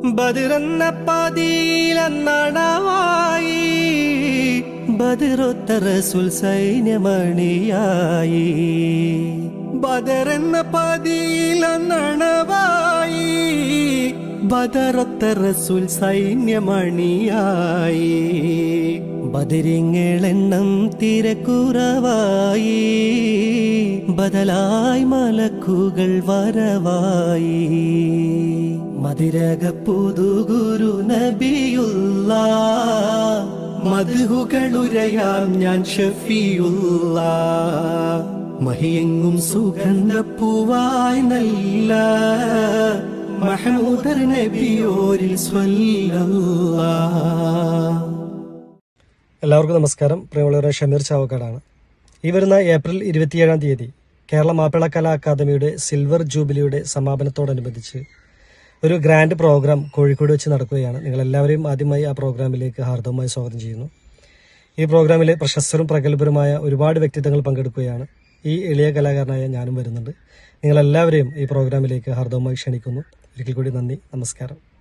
ബദറെന്ന പതിയിലെന്നണവായി ബദറൊത്ത റസൂൽ സൈന്യമണിയായി. ബദറെന്ന പതിയിലെന്നണവായി ബദറൊത്ത റസൂൽ സൈന്യമണിയായി. ബദരിങ്ങളെണ്ണം തിരക്കുറവായി ബദലായി മലക്കുകൾ വരവായി. മതിരക പുതുഗുരു നബിയുള്ള മദ്ഹുകളുരയാം ഞാൻ ഷഫിയുള്ള. മഹിയെങ്ങും സുഗന്ധപ്പൂവായി നല്ല മഹമൂദർ നബിയോരിൽ സ്വല്ലല്ലാഹ്. എല്ലാവർക്കും നമസ്കാരം. പ്രിയമുള്ളവരെ, ഷമീർ ചാവക്കാടാണ്. ഈ വരുന്ന ഏപ്രിൽ 27-ാം തീയതി കേരള മാപ്പിള കലാ അക്കാദമിയുടെ സിൽവർ ജൂബിലിയുടെ സമാപനത്തോടനുബന്ധിച്ച് ഒരു ഗ്രാൻഡ് പ്രോഗ്രാം കോഴിക്കോട് വെച്ച് നടക്കുകയാണ്. നിങ്ങളെല്ലാവരെയും ആദ്യമായി ആ പ്രോഗ്രാമിലേക്ക് ഹാർദവമായി സ്വാഗതം ചെയ്യുന്നു. ഈ പ്രോഗ്രാമിൽ പ്രശസ്തരും പ്രഗത്ഭരുമായ ഒരുപാട് വ്യക്തിത്വങ്ങൾ പങ്കെടുക്കുകയാണ്. ഈ എളിയ കലാകാരനായ ഞാനും വരുന്നുണ്ട്. നിങ്ങളെല്ലാവരെയും ഈ പ്രോഗ്രാമിലേക്ക് ഹാർദവമായി ക്ഷണിക്കുന്നു. ഒരിക്കൽ കൂടി നന്ദി, നമസ്കാരം.